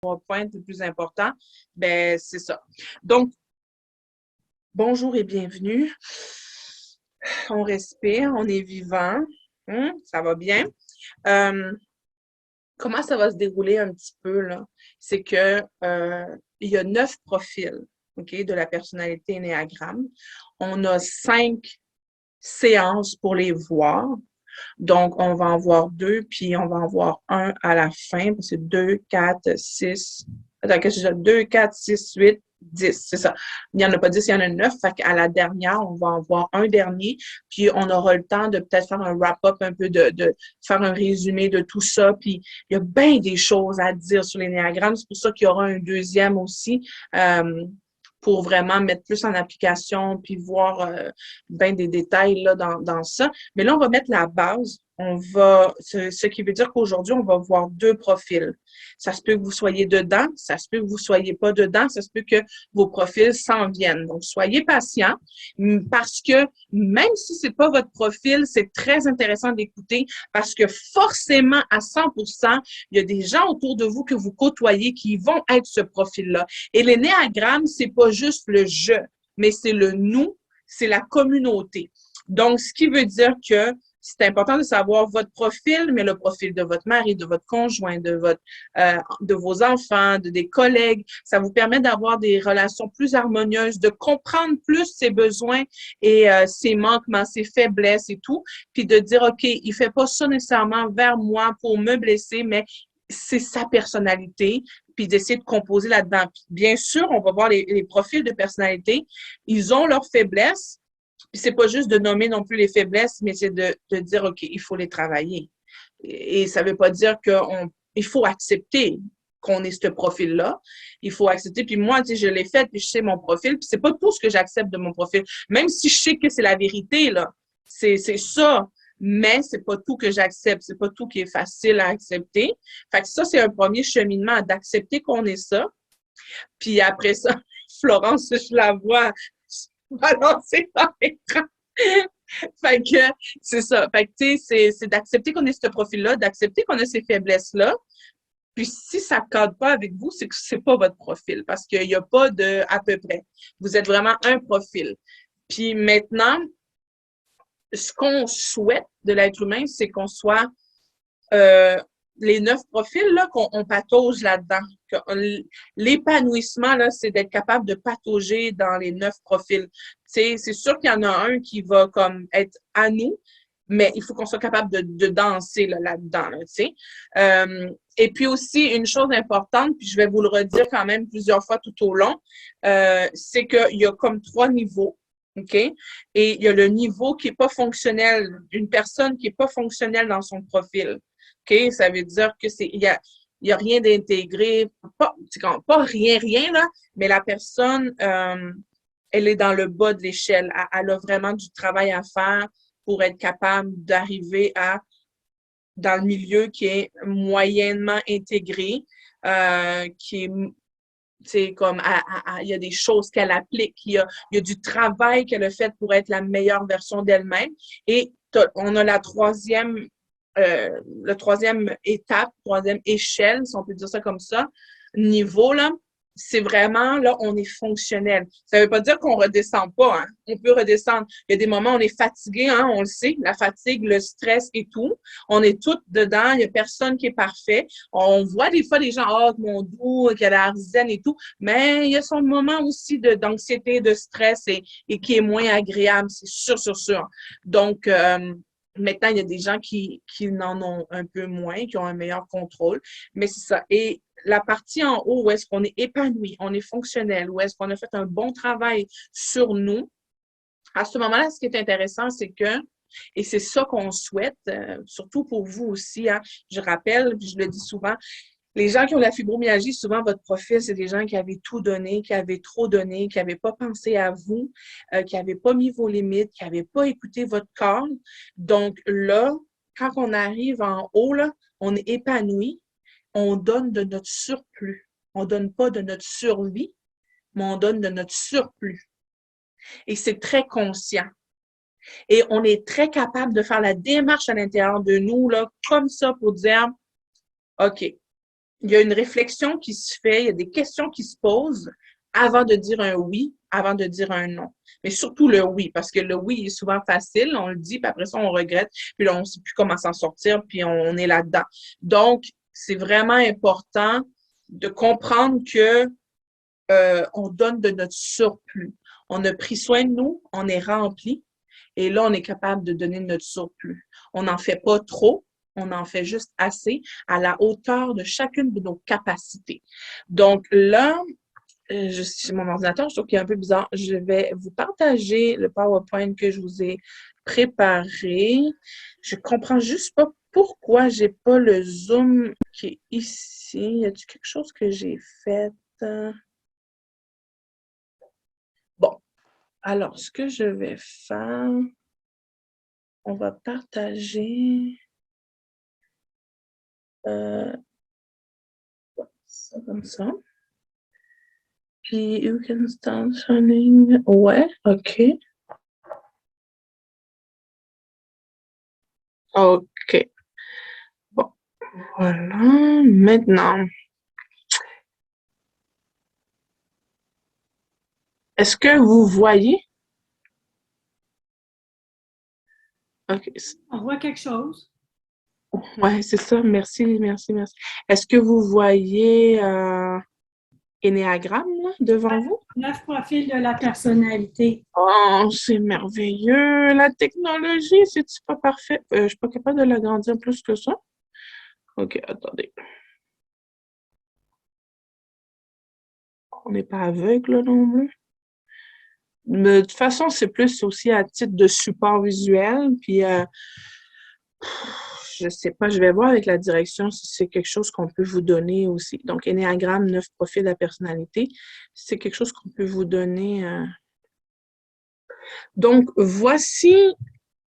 point le plus important, ben c'est ça. Donc, bonjour et bienvenue. On respire, on est vivant, ça va bien. Euh, Comment ça va se dérouler un petit peu, là? C'est que il y a 9 profils, OK, de la personnalité énéagramme. On a 5 séances pour les voir. Donc, on va en voir 2, puis on va en voir un à la fin, parce que 2, 4, 6. Attends, qu'est-ce que j'ai? 2, 4, 6, 8, 10, c'est ça. Il n'y en a pas 10, il y en a 9. Fait qu'à la dernière, on va en voir un dernier, puis on aura le temps de peut-être faire un wrap-up un peu, de faire un résumé de tout ça. Puis il y a bien des choses à dire sur l'énéagramme. C'est pour ça qu'il y aura un deuxième aussi. Pour vraiment mettre plus en application, puis voir bien des détails là, dans ça. Mais là, on va mettre la base. Ce qui veut dire qu'aujourd'hui, on va voir 2 profils. Ça se peut que vous soyez dedans, ça se peut que vous soyez pas dedans, ça se peut que vos profils s'en viennent. Donc, soyez patient parce que même si c'est pas votre profil, c'est très intéressant d'écouter parce que forcément, à 100%, il y a des gens autour de vous que vous côtoyez qui vont être ce profil-là. Et l'énéagramme, c'est pas juste le je, mais c'est le nous, c'est la communauté. Donc, ce qui veut dire que c'est important de savoir votre profil, mais le profil de votre mari, de votre conjoint, de vos enfants, des collègues. Ça vous permet d'avoir des relations plus harmonieuses, de comprendre plus ses besoins et ses manquements, ses faiblesses et tout, puis de dire, OK, il fait pas ça nécessairement vers moi pour me blesser, mais c'est sa personnalité, puis d'essayer de composer là-dedans. Bien sûr, on va voir les profils de personnalité. Ils ont leurs faiblesses, puis c'est pas juste de nommer non plus les faiblesses, mais c'est de dire, OK, il faut les travailler. Et ça veut pas dire il faut accepter qu'on ait ce profil-là. Il faut accepter. Puis moi, tu sais, je l'ai fait, puis je sais mon profil, puis c'est pas tout ce que j'accepte de mon profil. Même si je sais que c'est la vérité, là. C'est ça. Mais c'est pas tout que j'accepte. C'est pas tout qui est facile à accepter. Fait que ça, c'est un premier cheminement, d'accepter qu'on est ça. Puis après ça, Florence, je la vois balancer dans l'écran. Fait que c'est ça. Fait que tu sais, c'est d'accepter qu'on ait ce profil-là, d'accepter qu'on a ces faiblesses-là. Puis si ça ne cadre pas avec vous, c'est que c'est pas votre profil parce qu'il n'y a pas de à peu près. Vous êtes vraiment un profil. Puis maintenant, ce qu'on souhaite de l'être humain, c'est qu'on soit euh, les 9 profils, là, qu'on patauge là-dedans. L'épanouissement, là, c'est d'être capable de patauger dans les 9 profils. C'est sûr qu'il y en a un qui va comme être à nous, mais il faut qu'on soit capable de danser là-dedans, là, tu sais. Et puis aussi, une chose importante, puis je vais vous le redire quand même plusieurs fois tout au long, c'est qu'il y a comme 3 niveaux. OK? Et il y a le niveau qui n'est pas fonctionnel, une personne qui n'est pas fonctionnelle dans son profil. OK? Ça veut dire que il y a rien d'intégré, pas rien, là, mais la personne, elle est dans le bas de l'échelle. Elle a vraiment du travail à faire pour être capable d'arriver dans le milieu qui est moyennement intégré, qui est c'est comme il y a des choses qu'elle applique, il y a du travail qu'elle a fait pour être la meilleure version d'elle-même. Et on a la troisième étape, troisième échelle, si on peut dire ça comme ça, niveau, là, c'est vraiment, là, on est fonctionnel. Ça ne veut pas dire qu'on ne redescend pas, hein. On peut redescendre. Il y a des moments où on est fatigué, hein, on le sait, la fatigue, le stress et tout. On est toutes dedans, il n'y a personne qui est parfait. On voit des fois des gens, oh, mon doux, qui a l'air zen et tout, mais il y a son moment aussi d'anxiété, de stress et qui est moins agréable, c'est sûr. Donc, maintenant, il y a des gens qui n'en ont un peu moins, qui ont un meilleur contrôle, mais c'est ça. Et la partie en haut où est-ce qu'on est épanoui, on est fonctionnel, où est-ce qu'on a fait un bon travail sur nous, à ce moment-là, ce qui est intéressant, c'est que, et c'est ça qu'on souhaite, surtout pour vous aussi, hein, je rappelle, puis je le dis souvent, les gens qui ont la fibromyalgie, souvent votre profil, c'est des gens qui avaient tout donné, qui avaient trop donné, qui n'avaient pas pensé à vous, qui n'avaient pas mis vos limites, qui n'avaient pas écouté votre corps. Donc là, quand on arrive en haut, là, on est épanoui, on donne de notre surplus. On ne donne pas de notre survie, mais on donne de notre surplus. Et c'est très conscient. Et on est très capable de faire la démarche à l'intérieur de nous, là, comme ça, pour dire, OK, il y a une réflexion qui se fait, il y a des questions qui se posent avant de dire un oui, avant de dire un non. Mais surtout le oui, parce que le oui est souvent facile, on le dit, puis après ça, on regrette, puis là, on ne sait plus comment s'en sortir, puis on est là-dedans. Donc, c'est vraiment important de comprendre que on donne de notre surplus. On a pris soin de nous, on est rempli, et là, on est capable de donner notre surplus. On n'en fait pas trop, on en fait juste assez à la hauteur de chacune de nos capacités. Donc là, sur mon ordinateur, je trouve qu'il est un peu bizarre. Je vais vous partager le PowerPoint que je vous ai préparé. Je comprends juste pas pourquoi j'ai pas le zoom qui est ici. Y a-t-il quelque chose que j'ai fait? Bon, alors, ce que je vais faire, on va partager ça comme ça. Puis, you can start running. Ouais, OK. OK. Bon, voilà. Maintenant, est-ce que vous voyez? OK. On voit quelque chose. Ouais, c'est ça. Merci, merci, merci. Est-ce que vous voyez Ennéagramme là, devant vous? 9 profils de la personnalité. Oh, c'est merveilleux. La technologie, c'est-tu pas parfait? Je suis pas capable de l'agrandir plus que ça. OK, attendez. On n'est pas aveugle là, non plus. Mais de toute façon, c'est plus aussi à titre de support visuel. Puis, je sais pas, je vais voir avec la direction si c'est quelque chose qu'on peut vous donner aussi. Donc, Ennéagramme, 9 profils de la personnalité, c'est quelque chose qu'on peut vous donner. Donc, voici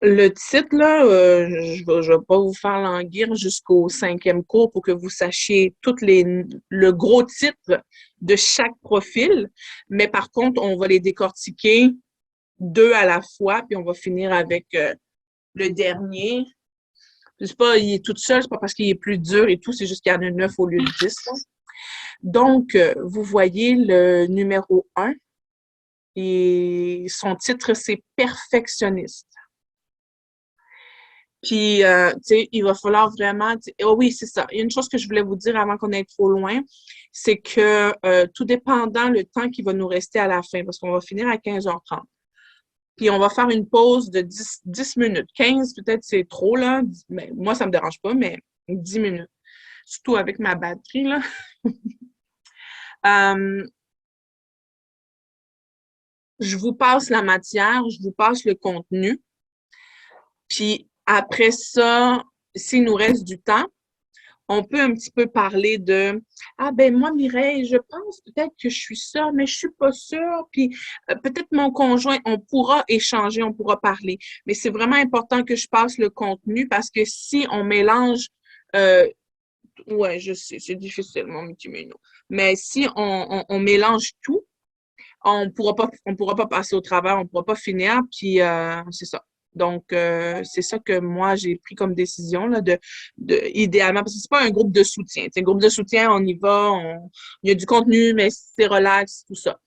le titre, là. Je vais pas vous faire languir jusqu'au 5e cours pour que vous sachiez le gros titre de chaque profil. Mais par contre, on va les décortiquer 2 à la fois, puis on va finir avec le dernier. Je sais pas, il est tout seul, c'est pas parce qu'il est plus dur et tout, c'est juste qu'il y en a 9 au lieu de 10. Là. Donc, vous voyez le numéro 1 et son titre, c'est perfectionniste. Puis, tu sais, il va falloir vraiment... Oh oui, c'est ça. Il y a une chose que je voulais vous dire avant qu'on aille trop loin, c'est que tout dépendant le temps qui va nous rester à la fin, parce qu'on va finir à 15h30. Puis on va faire une pause de 10 minutes. 15, peut-être c'est trop, là. Mais moi, ça me dérange pas, mais 10 minutes. Surtout avec ma batterie, là. Je vous passe la matière, je vous passe le contenu. Puis après ça, s'il nous reste du temps, on peut un petit peu parler de ah ben moi Mireille, je pense peut-être que je suis ça, mais je suis pas sûre. Puis peut-être mon conjoint, on pourra échanger, on pourra parler. Mais c'est vraiment important que je passe le contenu parce que si on mélange ouais, je sais, c'est difficile, mon petit Mino. Mais si on mélange tout, on pourra pas passer au travers, on pourra pas finir, puis c'est ça. Donc, c'est ça que moi, j'ai pris comme décision, là, idéalement, parce que c'est pas un groupe de soutien. C'est un groupe de soutien, on y va, il y a du contenu, mais c'est relax, tout ça.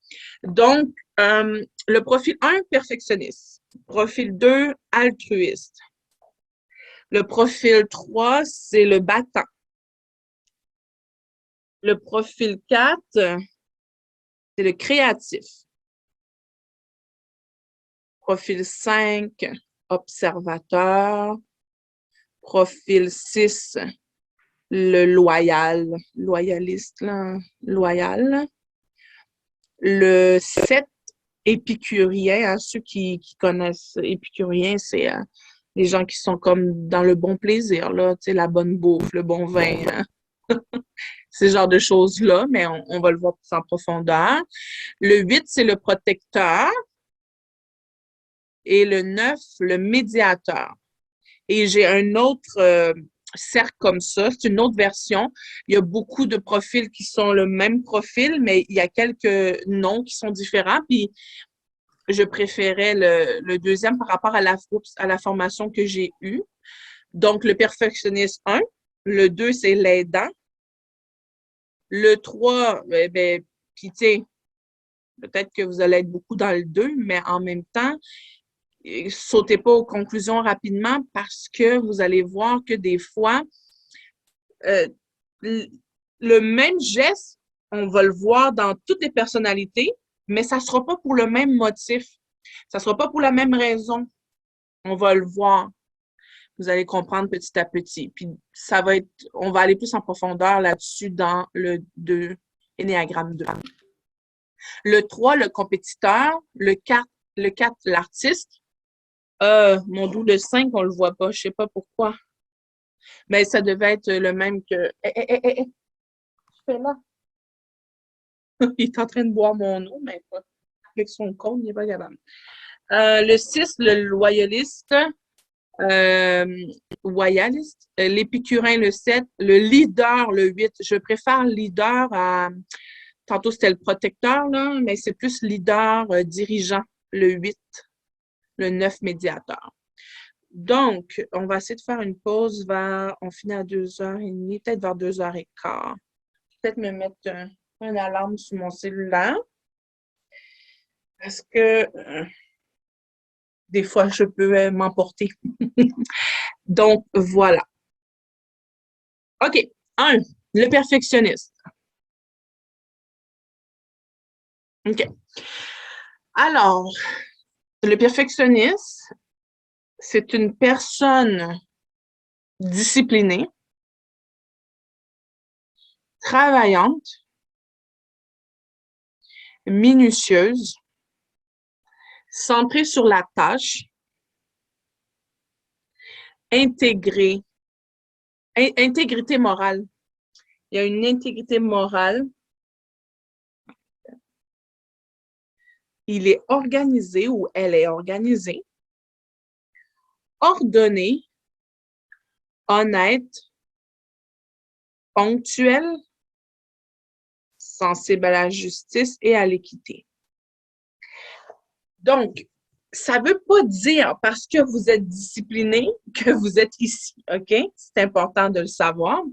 Donc, le profil 1, perfectionniste. Profil 2, altruiste. Le profil 3, c'est le battant. Le profil 4, c'est le créatif. Profil 5, observateur. Profil 6, le loyaliste, là, loyal. Le 7, épicurien. Hein, ceux qui connaissent épicurien, c'est les gens qui sont comme dans le bon plaisir, là, tu sais, la bonne bouffe, le bon vin. Hein. Ces genres de choses-là, mais on va le voir plus en profondeur. Le 8, c'est le protecteur. Et le 9, le médiateur. Et j'ai un autre cercle comme ça, c'est une autre version. Il y a beaucoup de profils qui sont le même profil, mais il y a quelques noms qui sont différents. Puis je préférais le deuxième par rapport à la formation que j'ai eue. Donc, le perfectionniste 1. Le 2, c'est l'aidant. Le 3, puis tu sais, peut-être que vous allez être beaucoup dans le 2, mais en même temps, sautez pas aux conclusions rapidement parce que vous allez voir que des fois, euh, le même geste, on va le voir dans toutes les personnalités, mais ça ne sera pas pour le même motif. Ça ne sera pas pour la même raison. On va le voir. Vous allez comprendre petit à petit. Puis ça va être, on va aller plus en profondeur là-dessus dans le 2, Ennéagramme 2. Le 3, le compétiteur. Le 4, l'artiste. Mon doux, le 5, on le voit pas. Je sais pas pourquoi. Mais ça devait être le même que. Je fais là. Il est en train de boire mon eau, mais pas. Avec son cône, il n'est pas capable. Le 6, le loyaliste. Euh, Royaliste. L'épicurin, le 7. Le leader, le 8. Je préfère leader à. Tantôt, c'était le protecteur, là, mais c'est plus leader, dirigeant, le 8. Le 9, médiateur. Donc, on va essayer de faire une pause on finit à 2h30, peut-être vers 2h15. Peut-être me mettre une alarme sur mon cellulaire. Parce que des fois, je peux m'emporter. Donc, voilà. OK. 1. Le perfectionniste. OK. Alors, le perfectionniste, c'est une personne disciplinée, travaillante, minutieuse, centrée sur la tâche, intégrée, intégrité morale. Il y a une intégrité morale. Il est organisé ou elle est organisée, ordonné, honnête, ponctuel, sensible à la justice et à l'équité. Donc, ça ne veut pas dire parce que vous êtes discipliné que vous êtes ici, OK? C'est important de le savoir.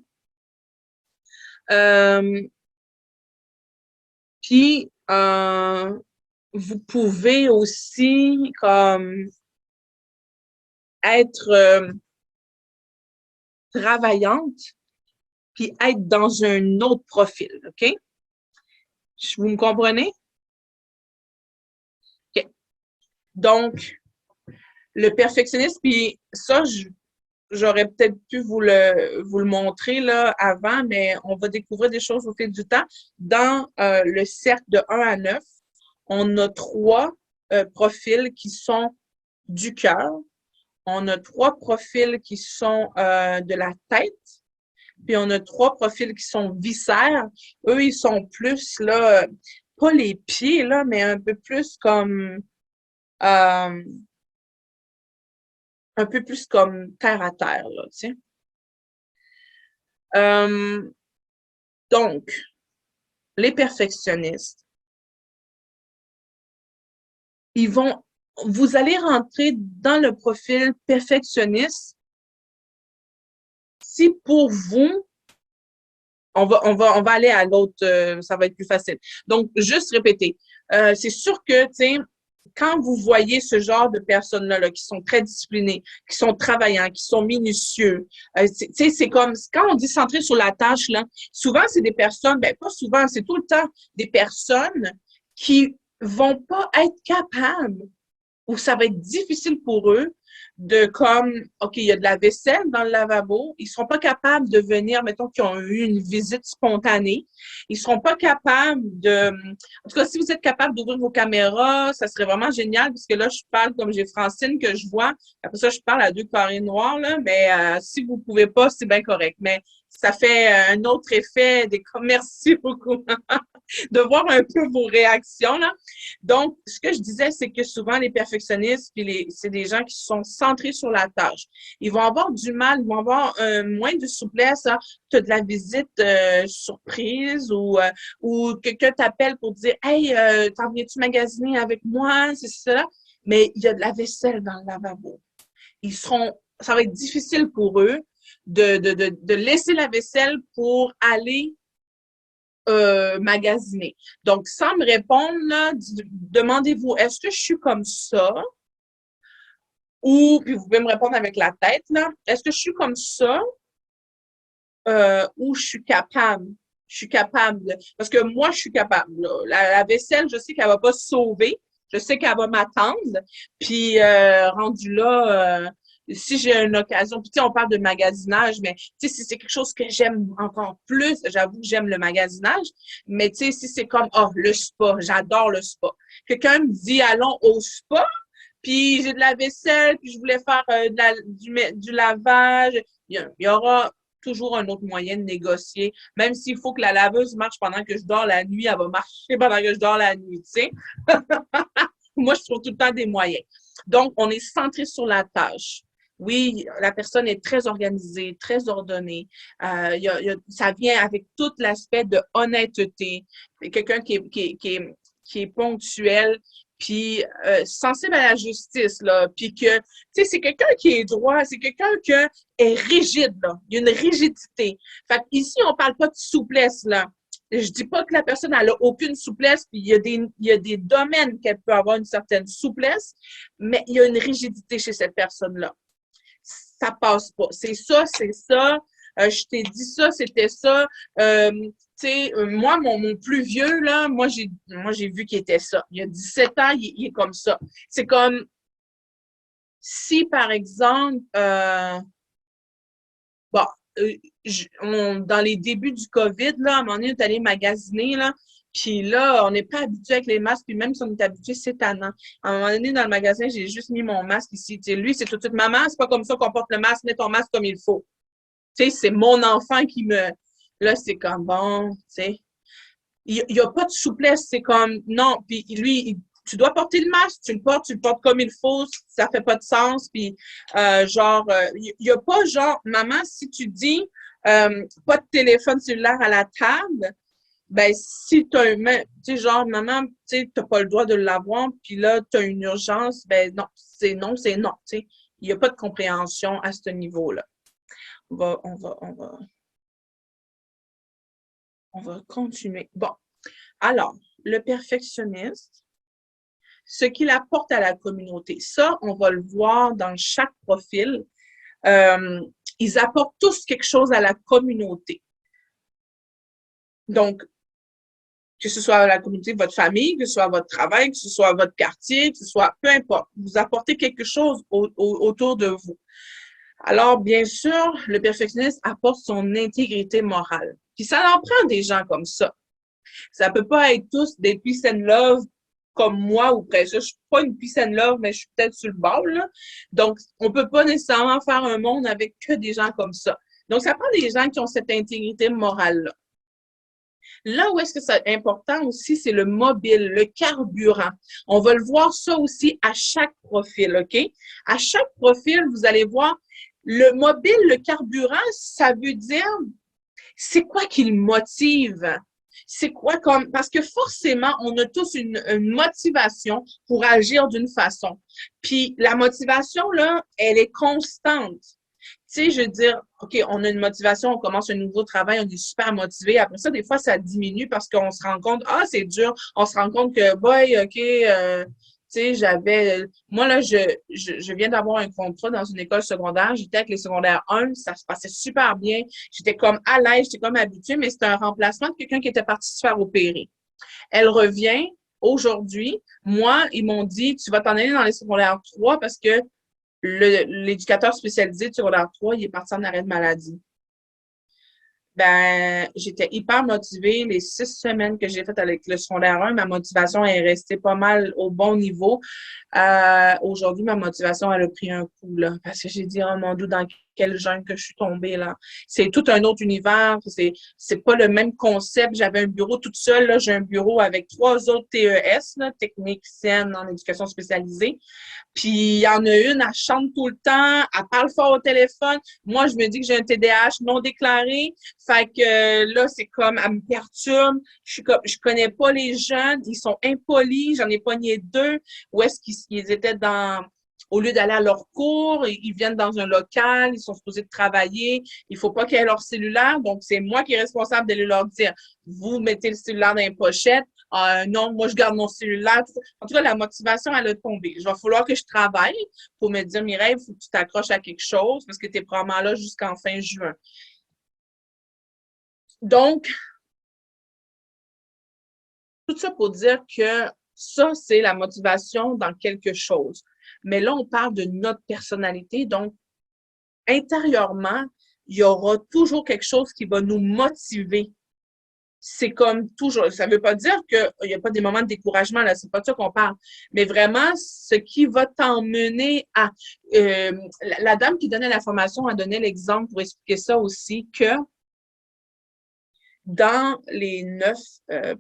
Puis, vous pouvez aussi comme être travaillante puis être dans un autre profil, OK? Vous me comprenez? OK. Donc, le perfectionniste, puis ça, j'aurais peut-être pu vous le montrer là, avant, mais on va découvrir des choses au fil du temps. Dans le cercle de 1 à 9, on a 3 profils qui sont du cœur. On a 3 profils qui sont de la tête. Puis on a 3 profils qui sont viscères. Eux, ils sont plus là, pas les pieds, là, mais un peu plus comme euh, terre à terre, là, tu sais. Donc, les perfectionnistes, vous allez rentrer dans le profil perfectionniste si pour vous, on va aller à l'autre, ça va être plus facile. Donc, juste répéter. C'est sûr que, tu sais, quand vous voyez ce genre de personnes-là là, qui sont très disciplinées, qui sont travaillants, qui sont minutieux, tu sais, c'est comme, quand on dit centré sur la tâche, là, souvent, c'est des personnes, ben pas souvent, c'est tout le temps des personnes qui vont pas être capables ou ça va être difficile pour eux de comme, OK, il y a de la vaisselle dans le lavabo, ils ne seront pas capables de venir, mettons qu'ils ont eu une visite spontanée, ils ne seront pas capables de, en tout cas, si vous êtes capable d'ouvrir vos caméras, ça serait vraiment génial, parce que là, je parle comme j'ai Francine que je vois, après ça, je parle à 2 carrés noirs, là, mais si vous ne pouvez pas, c'est bien correct, mais ça fait un autre effet merci beaucoup de voir un peu vos réactions, là. Donc, ce que je disais, c'est que souvent, les perfectionnistes, c'est des gens qui sont centrés sur la tâche. Ils vont avoir du mal, ils vont avoir moins de souplesse. Hein. Tu as de la visite surprise ou quelqu'un t'appelle pour dire « Hey, t'en viens-tu magasiner avec moi? » C'est ça. Mais il y a de la vaisselle dans le lavabo. Ça va être difficile pour eux de laisser la vaisselle pour aller magasiner. Donc, sans me répondre, là, demandez-vous, est-ce que je suis comme ça? Ou, puis vous pouvez me répondre avec la tête, là, est-ce que je suis comme ça? Ou je suis capable? Je suis capable. Parce que moi, je suis capable. Là. La vaisselle, je sais qu'elle va pas se sauver. Je sais qu'elle va m'attendre. Puis, rendu là, si j'ai une occasion, puis tu sais, on parle de magasinage, mais tu sais, si c'est quelque chose que j'aime encore plus, j'avoue que j'aime le magasinage, mais tu sais, si c'est comme, oh, le spa, j'adore le spa. Quelqu'un me dit, allons au spa, puis j'ai de la vaisselle, puis je voulais faire du lavage. Il y aura toujours un autre moyen de négocier. Même s'il faut que la laveuse marche pendant que je dors la nuit, elle va marcher pendant que je dors la nuit, tu sais. Moi, je trouve tout le temps des moyens. Donc, on est centré sur la tâche. Oui, la personne est très organisée, très ordonnée. Ça vient avec tout l'aspect de honnêteté. Quelqu'un qui est ponctuel, puis sensible à la justice, là, puis que, tu sais, c'est quelqu'un qui est droit, c'est quelqu'un qui est rigide, là. Il y a une rigidité. Fait ici, on parle pas de souplesse, là. Je dis pas que la personne elle a aucune souplesse, puis il y a des domaines qu'elle peut avoir une certaine souplesse, mais il y a une rigidité chez cette personne-là. Ça passe pas. C'est ça, c'est ça. Je t'ai dit ça, c'était ça. Tu sais, moi, mon plus vieux, là, moi, j'ai vu qu'il était ça. Il y a 17 ans, il est comme ça. C'est comme si, par exemple, bon, dans les débuts du COVID, là, à un moment donné, on est allé magasiner, là, puis là, on n'est pas habitué avec les masques, puis même si on est habitué, c'est tannant. À un moment donné, dans le magasin, j'ai juste mis mon masque ici. Tu sais, lui, c'est tout de suite, maman, c'est pas comme ça qu'on porte le masque, mets ton masque comme il faut. Tu sais, c'est mon enfant qui me... Là, c'est comme, bon, tu sais, il y a pas de souplesse, c'est comme, non, puis lui, tu dois porter le masque, tu le portes comme il faut, ça fait pas de sens, puis il y a pas genre, maman, si tu dis pas de téléphone cellulaire à la table, ben si tu as tu sais, genre, maman, tu sais, t'as pas le droit de l'avoir, puis là, tu as une urgence, ben non, c'est non, tu sais. Il n'y a pas de compréhension à ce niveau-là. On va continuer. Bon. Alors, le perfectionniste, ce qu'il apporte à la communauté, ça, on va le voir dans chaque profil. Ils apportent tous quelque chose à la communauté. Donc, que ce soit la communauté de votre famille, que ce soit votre travail, que ce soit votre quartier, que ce soit, peu importe, vous apportez quelque chose autour de vous. Alors, bien sûr, le perfectionniste apporte son intégrité morale. Puis ça en prend des gens comme ça. Ça peut pas être tous des peace and love comme moi ou presque. Je suis pas une peace and love, mais je suis peut-être sur le bord, là. Donc, on peut pas nécessairement faire un monde avec que des gens comme ça. Donc, ça prend des gens qui ont cette intégrité morale-là. Là où est-ce que c'est important aussi, c'est le mobile, le carburant. On va le voir ça aussi à chaque profil, OK? À chaque profil, vous allez voir le mobile, le carburant, ça veut dire c'est quoi qui le motive? C'est quoi comme... Parce que forcément, on a tous une motivation pour agir d'une façon. Puis la motivation, là, elle est constante. Tu sais, je veux dire, OK, on a une motivation, on commence un nouveau travail, on est super motivé. Après ça, des fois, ça diminue parce qu'on se rend compte, ah, c'est dur. On se rend compte que, boy, OK, tu sais, moi, là, je viens d'avoir un contrat dans une école secondaire. J'étais avec les secondaires 1, ça se passait super bien. J'étais comme à l'aise, j'étais comme habituée, mais c'était un remplacement de quelqu'un qui était parti se faire opérer. Elle revient aujourd'hui. Moi, ils m'ont dit, tu vas t'en aller dans les secondaires 3 parce que l'éducateur spécialisé de secondaire 3, il est parti en arrêt de maladie. Ben, j'étais hyper motivée. Les 6 semaines que j'ai faites avec le secondaire 1, ma motivation est restée pas mal au bon niveau. Aujourd'hui, ma motivation, elle a pris un coup, là, parce que j'ai dit, oh mon Dieu, dans quel jungle que je suis tombée, là. C'est tout un autre univers. C'est pas le même concept. J'avais un bureau toute seule, là. J'ai un bureau avec 3 autres TES, là, techniciennes en éducation spécialisée. Puis, il y en a une, elle chante tout le temps, elle parle fort au téléphone. Moi, je me dis que j'ai un TDAH non déclaré. Fait que là, c'est comme, elle me perturbe. Je connais pas les jeunes, ils sont impolis. J'en ai pogné 2. Où est-ce qu'ils étaient Au lieu d'aller à leur cours, ils viennent dans un local, ils sont supposés de travailler. Il faut pas qu'ils aient leur cellulaire. Donc, c'est moi qui est responsable d'aller leur dire, vous mettez le cellulaire dans les pochettes. Non, moi, je garde mon cellulaire. En tout cas, la motivation, elle a tombé. Il va falloir que je travaille pour me dire, Mireille, il faut que tu t'accroches à quelque chose parce que tu es probablement là jusqu'en fin juin. Donc, tout ça pour dire que ça, c'est la motivation dans quelque chose. Mais là, on parle de notre personnalité. Donc, intérieurement, il y aura toujours quelque chose qui va nous motiver. C'est comme toujours. Ça ne veut pas dire qu'il n'y a pas des moments de découragement, là, c'est pas de ça qu'on parle. Mais vraiment, ce qui va t'emmener à... la dame qui donnait la formation a donné l'exemple pour expliquer ça aussi, que dans les 9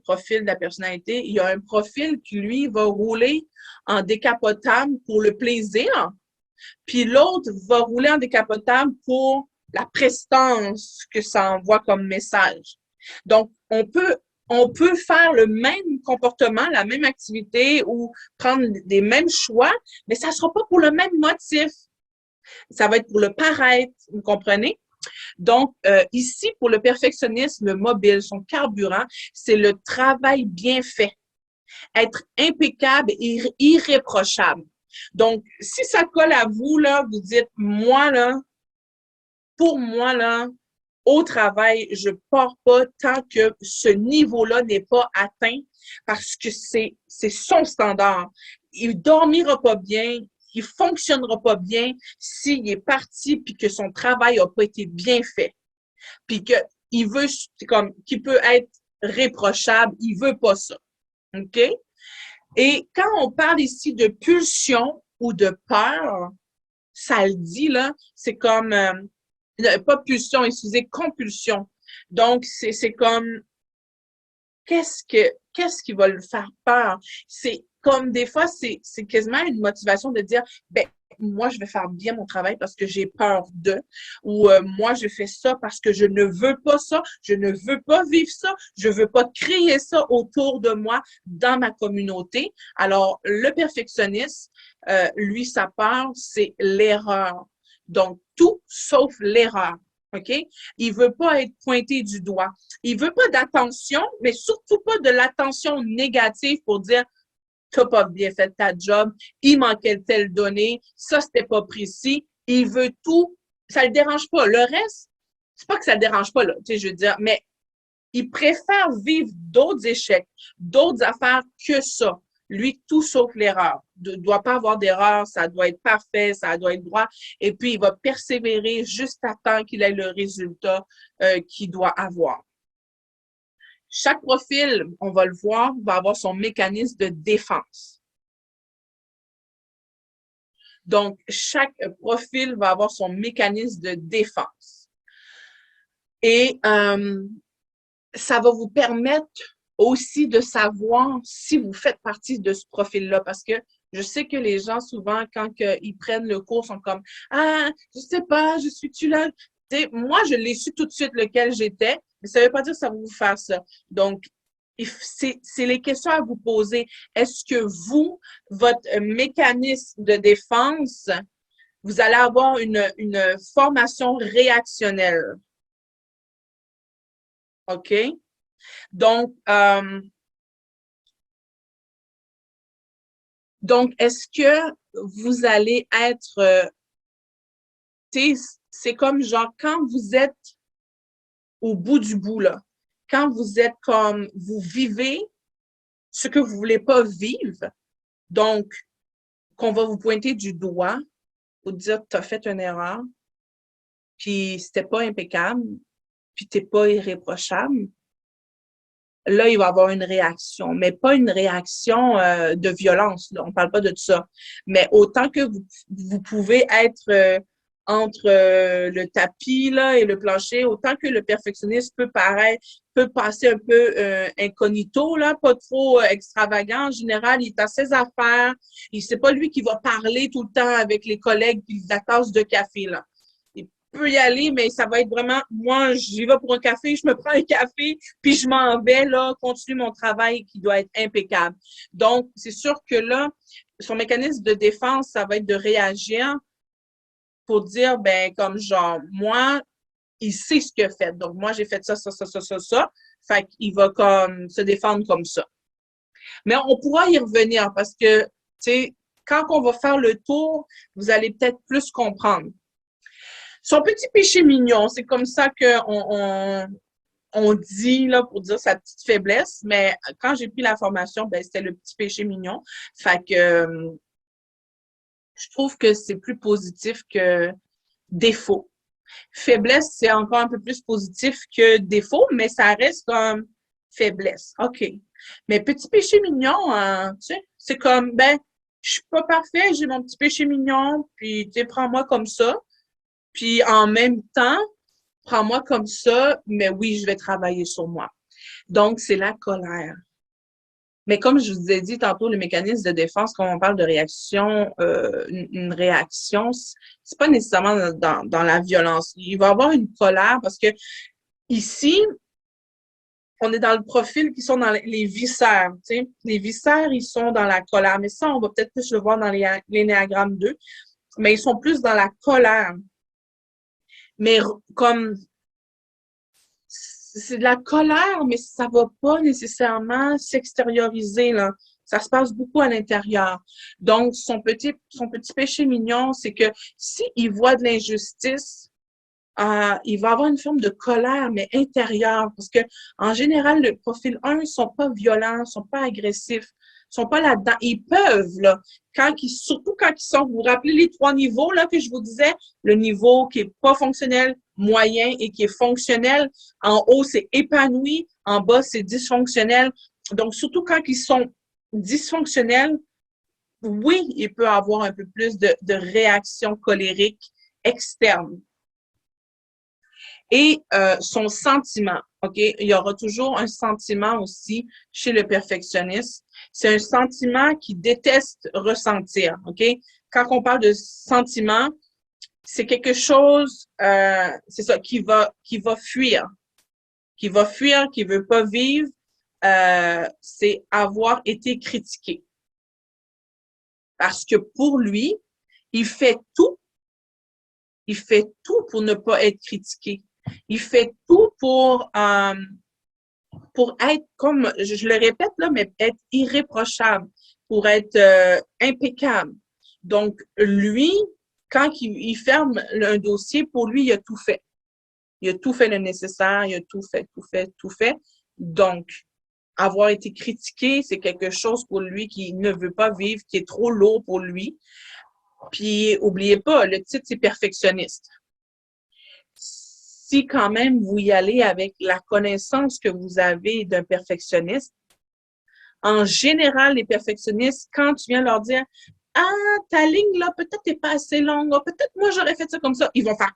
profils de la personnalité, il y a un profil qui, lui, va rouler en décapotable pour le plaisir, puis l'autre va rouler en décapotable pour la prestance que ça envoie comme message. Donc, on peut faire le même comportement, la même activité ou prendre des mêmes choix, mais ça ne sera pas pour le même motif. Ça va être pour le paraître, vous comprenez? Donc, ici, pour le perfectionnisme, le mobile, son carburant, c'est le travail bien fait. Être impeccable et irréprochable. Donc, si ça colle à vous, là, vous dites, moi, là, pour moi, là, au travail, je ne pars pas tant que ce niveau-là n'est pas atteint parce que c'est son standard. Il ne dormira pas bien, il ne fonctionnera pas bien s'il est parti puis que son travail n'a pas été bien fait. Puis qu'il veut, c'est comme, qu'il peut être réprochable, il veut pas ça. OK? Et quand on parle ici de pulsion ou de peur, ça le dit, là, c'est comme, pas pulsion, excusez, compulsion. Donc, c'est comme, qu'est-ce qui va le faire peur? C'est comme des fois, c'est quasiment une motivation de dire, ben, moi, je vais faire bien mon travail parce que j'ai peur de, ou moi, je fais ça parce que je ne veux pas ça, je ne veux pas vivre ça, je veux pas créer ça autour de moi dans ma communauté. Alors, le perfectionniste, lui, sa peur, c'est l'erreur. Donc, tout sauf l'erreur. OK? Il veut pas être pointé du doigt. Il veut pas d'attention, mais surtout pas de l'attention négative pour dire t'as pas bien fait ta job, il manquait telle donnée, ça c'était pas précis. Il veut tout, ça le dérange pas. Le reste, c'est pas que ça le dérange pas là, tu sais, je veux dire, mais il préfère vivre d'autres échecs, d'autres affaires que ça. Lui, tout sauf l'erreur. Il ne doit pas avoir d'erreur, ça doit être parfait, ça doit être droit. Et puis, il va persévérer juste à temps qu'il ait le résultat qu'il doit avoir. Chaque profil, on va le voir, va avoir son mécanisme de défense. Donc, chaque profil va avoir son mécanisme de défense. Et ça va vous permettre aussi de savoir si vous faites partie de ce profil-là. Parce que je sais que les gens, souvent, quand ils prennent le cours, sont comme « Ah, je sais pas, je suis-tu là? » Moi, je l'ai su tout de suite lequel j'étais, mais ça ne veut pas dire que ça va vous faire ça. Donc, c'est les questions à vous poser. Est-ce que vous, votre mécanisme de défense, vous allez avoir une formation réactionnelle? OK? Donc, est-ce que vous allez être, c'est comme genre quand vous êtes au bout du bout, là, quand vous êtes comme, vous vivez ce que vous voulez pas vivre, donc, qu'on va vous pointer du doigt pour dire, tu as fait une erreur, puis c'était pas impeccable, puis t'es pas irréprochable, là, il va y avoir une réaction, mais pas une réaction de violence. Là. On parle pas de ça. Mais autant que vous pouvez être entre le tapis là, et le plancher, autant que le perfectionniste peut passer un peu incognito, là, pas trop extravagant. En général, il est à ses affaires. C'est pas lui qui va parler tout le temps avec les collègues puis la tasse de café. Là. Peut y aller, mais ça va être vraiment, moi, j'y vais pour un café, je me prends un café, puis je m'en vais, là, continuer mon travail qui doit être impeccable. Donc, c'est sûr que là, son mécanisme de défense, ça va être de réagir pour dire, ben, comme genre, moi, il sait ce qu'il a fait. Donc, moi, j'ai fait ça, ça, ça, ça, ça, ça. Fait qu'il va comme se défendre comme ça. Mais on pourra y revenir parce que, tu sais, quand on va faire le tour, vous allez peut-être plus comprendre. Son petit péché mignon, c'est comme ça qu'on dit, là, pour dire sa petite faiblesse, mais quand j'ai pris la formation, ben, c'était le petit péché mignon. Fait que je trouve que c'est plus positif que défaut. Faiblesse, c'est encore un peu plus positif que défaut, mais ça reste comme faiblesse. OK. Mais petit péché mignon, hein, tu sais, c'est comme, ben, je suis pas parfait, j'ai mon petit péché mignon, puis tu sais, prends-moi comme ça. Puis en même temps, prends-moi comme ça, mais oui, je vais travailler sur moi. Donc, c'est la colère. Mais comme je vous ai dit tantôt, le mécanisme de défense, quand on parle de réaction, une réaction, c'est pas nécessairement dans la violence. Il va y avoir une colère parce que ici, on est dans le profil qui sont dans les viscères. Tu sais. Les viscères, ils sont dans la colère. Mais ça, on va peut-être plus le voir dans l'énéagramme 2. Mais ils sont plus dans la colère. Mais comme c'est de la colère, mais ça va pas nécessairement s'extérioriser, là. Ça se passe beaucoup à l'intérieur. Donc, son petit péché mignon, c'est que s'il voit de l'injustice, il va avoir une forme de colère, mais intérieure. Parce que, en général, le profil 1, ils sont pas violents, ils sont pas agressifs, ils sont pas là-dedans. Ils peuvent, là, surtout quand ils sont, vous vous rappelez les 3 niveaux, là, que je vous disais, le niveau qui est pas fonctionnel, moyen et qui est fonctionnel. En haut, c'est épanoui. En bas, c'est dysfonctionnel. Donc, surtout quand ils sont dysfonctionnels, oui, il peut avoir un peu plus de réaction colérique externe. Et son sentiment, OK? Il y aura toujours un sentiment aussi chez le perfectionniste. C'est un sentiment qu'il déteste ressentir, OK? Quand on parle de sentiment, c'est quelque chose, c'est ça, qui va fuir, qui veut pas vivre, c'est avoir été critiqué. Parce que pour lui, il fait tout pour ne pas être critiqué. Il fait tout pour être, comme je le répète là, mais être irréprochable, pour être impeccable. Donc, lui, quand il ferme un dossier, pour lui, il a tout fait. Il a tout fait le nécessaire, il a tout fait. Donc, avoir été critiqué, c'est quelque chose pour lui qui ne veut pas vivre, qui est trop lourd pour lui. Puis, oubliez pas, le titre, c'est perfectionniste. Si quand même vous y allez avec la connaissance que vous avez d'un perfectionniste, en général, les perfectionnistes, quand tu viens leur dire « Ah, ta ligne là, peut-être n'est pas assez longue, peut-être moi j'aurais fait ça comme ça », ils vont faire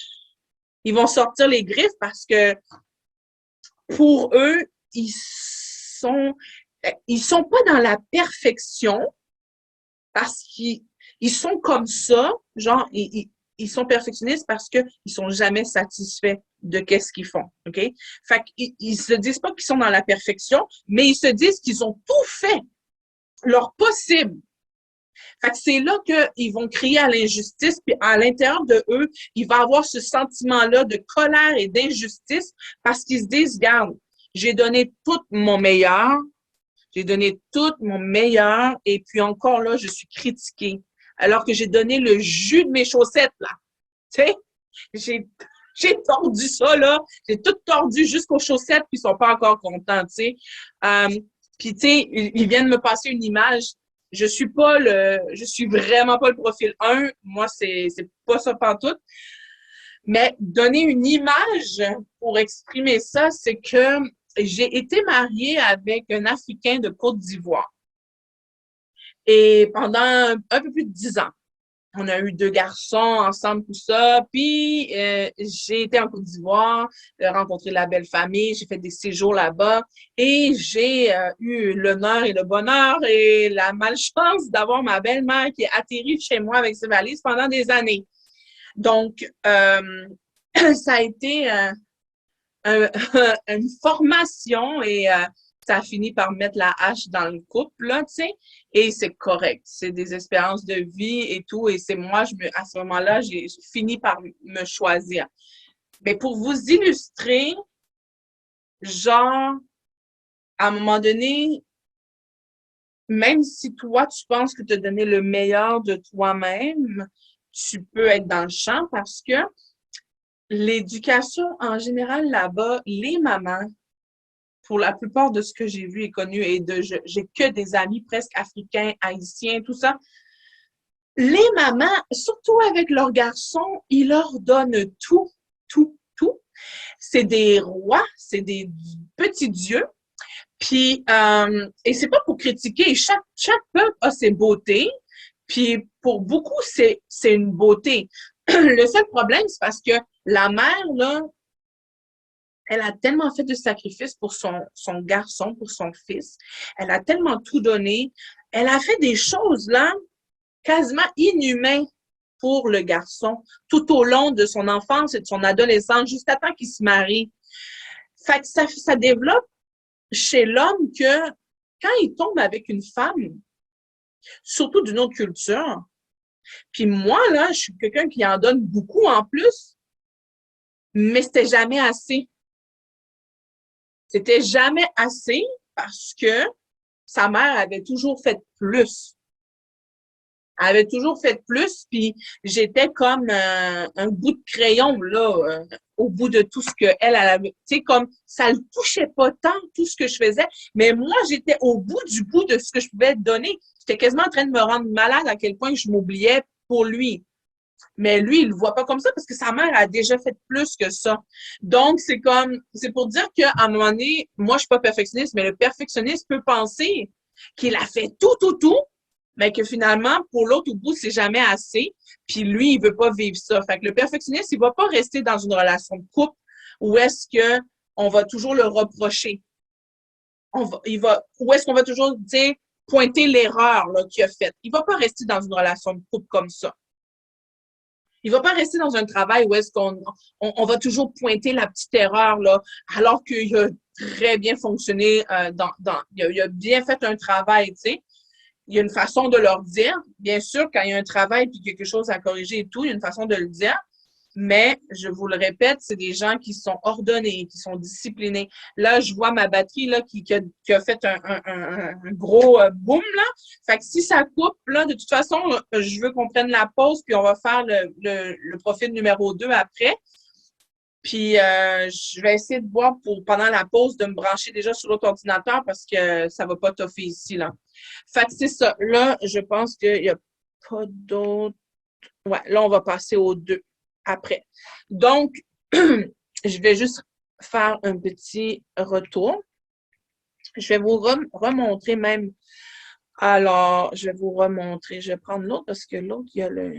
« Ils vont sortir les griffes parce que pour eux, ils sont pas dans la perfection parce qu'ils sont comme ça, genre, ils sont perfectionnistes parce qu'ils sont jamais satisfaits de qu'est-ce qu'ils font, OK? Fait qu'ils se disent pas qu'ils sont dans la perfection, mais ils se disent qu'ils ont tout fait, leur possible. Fait que c'est là qu'ils vont crier à l'injustice, puis à l'intérieur de eux, il va avoir ce sentiment-là de colère et d'injustice parce qu'ils se disent, regarde, j'ai donné tout mon meilleur, et puis encore là, je suis critiquée. Alors que j'ai donné le jus de mes chaussettes, là. Tu sais, j'ai tordu ça, là. J'ai tout tordu jusqu'aux chaussettes, puis ils sont pas encore contents, tu sais. Puis, tu sais, ils viennent me passer une image. Je suis vraiment pas le profil 1. Moi, c'est pas ça pantoute. Mais donner une image pour exprimer ça, c'est que j'ai été mariée avec un Africain de Côte d'Ivoire. Et pendant un peu plus de 10 ans, on a eu 2 garçons ensemble, tout ça. Puis, j'ai été en Côte d'Ivoire, rencontré la belle famille, j'ai fait des séjours là-bas et j'ai eu l'honneur et le bonheur et la malchance d'avoir ma belle-mère qui est atterrie chez moi avec ses valises pendant des années. Donc, ça a été une formation et ça finit par mettre la hache dans le couple, là, tu sais, et c'est correct. C'est des espérances de vie et tout, et c'est moi, à ce moment-là, j'ai fini par me choisir. Mais pour vous illustrer, genre, à un moment donné, même si toi, tu penses que tu as donné le meilleur de toi-même, tu peux être dans le champ parce que l'éducation en général là-bas, les mamans, pour la plupart de ce que j'ai vu et connu, et j'ai que des amis presque africains, haïtiens, tout ça, les mamans, surtout avec leurs garçons, ils leur donnent tout, tout, tout. C'est des rois, c'est des petits dieux. Puis, et c'est pas pour critiquer, chaque peuple a ses beautés, puis pour beaucoup, c'est une beauté. Le seul problème, c'est parce que la mère, là, elle a tellement fait de sacrifices pour son garçon, pour son fils. Elle a tellement tout donné. Elle a fait des choses, là, quasiment inhumaines pour le garçon, tout au long de son enfance et de son adolescence, jusqu'à temps qu'il se marie. Fait que ça développe chez l'homme que quand il tombe avec une femme, surtout d'une autre culture, puis moi, là, je suis quelqu'un qui en donne beaucoup en plus, mais c'était jamais assez. C'était jamais assez parce que sa mère avait toujours fait plus. Elle avait toujours fait plus, puis j'étais comme un bout de crayon, là, au bout de tout ce qu'elle avait. Tu sais, comme ça le touchait pas tant, tout ce que je faisais, mais moi, j'étais au bout du bout de ce que je pouvais donner. J'étais quasiment en train de me rendre malade à quel point je m'oubliais pour lui. Mais lui, il le voit pas comme ça parce que sa mère a déjà fait plus que ça. Donc, c'est pour dire qu'à un moment donné, moi, je suis pas perfectionniste, mais le perfectionniste peut penser qu'il a fait tout, tout, tout, mais que finalement, pour l'autre au bout, c'est jamais assez. Puis lui, il veut pas vivre ça. Fait que le perfectionniste, il va pas rester dans une relation de couple où est-ce que on va toujours le reprocher. Où est-ce qu'on va toujours dire, pointer l'erreur, là, qu'il a faite. Il va pas rester dans une relation de couple comme ça. Il va pas rester dans un travail où est-ce qu'on va toujours pointer la petite erreur, là, alors qu'il a très bien fonctionné, il a bien fait un travail, tu sais. Il y a une façon de leur dire. Bien sûr, quand il y a un travail puis quelque chose à corriger et tout, il y a une façon de le dire. Mais, je vous le répète, c'est des gens qui sont ordonnés, qui sont disciplinés. Là, je vois ma batterie là, qui a fait un gros boom, là. Fait que si ça coupe, là, de toute façon, je veux qu'on prenne la pause, puis on va faire le profil numéro 2 après. Puis, je vais essayer de voir pendant la pause de me brancher déjà sur l'autre ordinateur parce que ça va pas toffer ici, là. Fait que c'est ça. Là, je pense qu'il n'y a pas d'autre. Ouais, là, on va passer aux 2 après. Donc, je vais juste faire un petit retour. Je vais vous remontrer même. Alors, je vais vous remontrer. Je vais prendre l'autre parce que l'autre, il y a le.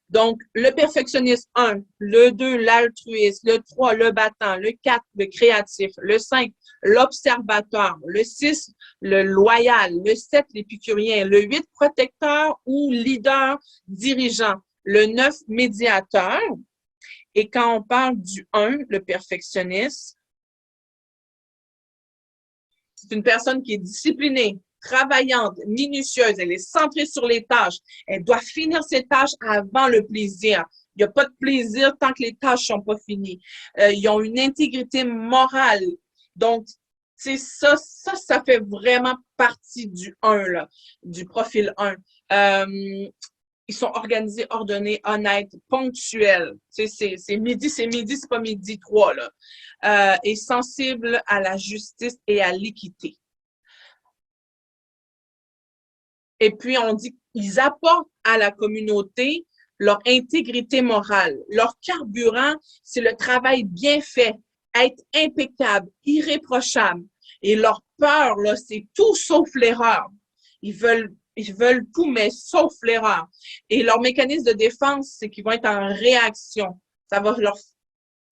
Donc, le perfectionnisme 1, le 2, l'altruisme, le 3, le battant, le 4, le créatif, le 5, l'observateur, le 6, le loyal, le 7, l'épicurien, le 8, protecteur ou leader dirigeant, le 9, médiateur. Et quand on parle du 1, le perfectionniste, c'est une personne qui est disciplinée, travaillante, minutieuse, elle est centrée sur les tâches. Elle doit finir ses tâches avant le plaisir. Il n'y a pas de plaisir tant que les tâches sont pas finies. Ils ont une intégrité morale. Donc, c'est ça fait vraiment partie du 1, là, du profil 1. Ils sont organisés, ordonnés, honnêtes, ponctuels. Tu sais, c'est midi, c'est pas midi 3, là. Et sensibles à la justice et à l'équité. Et puis, on dit qu'ils apportent à la communauté leur intégrité morale. Leur carburant, c'est le travail bien fait, être impeccable, irréprochable. Et leur peur, là, c'est tout sauf l'erreur. Ils veulent tout, mais sauf l'erreur. Et leur mécanisme de défense, c'est qu'ils vont être en réaction. Ça va leur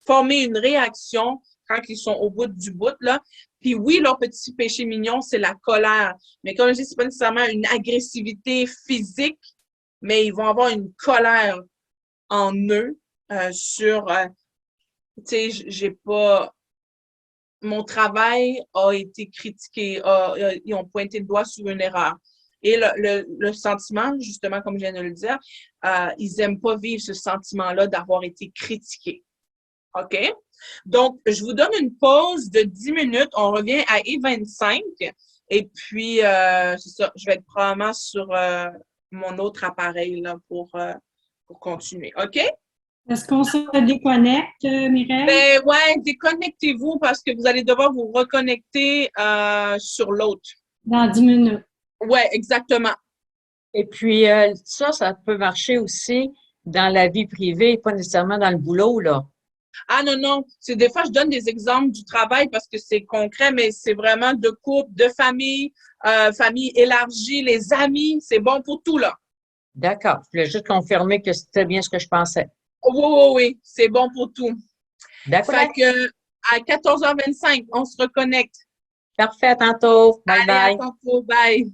former une réaction quand ils sont au bout du bout, là. Puis oui, leur petit péché mignon, c'est la colère. Mais comme je dis, c'est pas nécessairement une agressivité physique, mais ils vont avoir une colère en eux sur, tu sais, j'ai pas, mon travail a été critiqué, ils ont pointé le doigt sur une erreur. Et le sentiment, justement, comme je viens de le dire, ils n'aiment pas vivre ce sentiment-là d'avoir été critiqués. OK? Donc, je vous donne une pause de 10 minutes. On revient à E25. Et puis, c'est ça, je vais être probablement sur mon autre appareil là, pour continuer. OK? Est-ce qu'on se déconnecte, Mireille? Ben ouais, déconnectez-vous parce que vous allez devoir vous reconnecter sur l'autre. Dans 10 minutes. Ouais, exactement. Et puis, ça peut marcher aussi dans la vie privée, pas nécessairement dans le boulot, là. Ah non, non, c'est des fois, je donne des exemples du travail parce que c'est concret, mais c'est vraiment de couple, de famille, famille élargie, les amis, c'est bon pour tout, là. D'accord. Je voulais juste confirmer que c'était bien ce que je pensais. Oui, oui, oui, c'est bon pour tout. D'accord. Fait que à 14h25, on se reconnecte. Parfait, à tantôt. Bye Allez, à bye. tantôt, bye.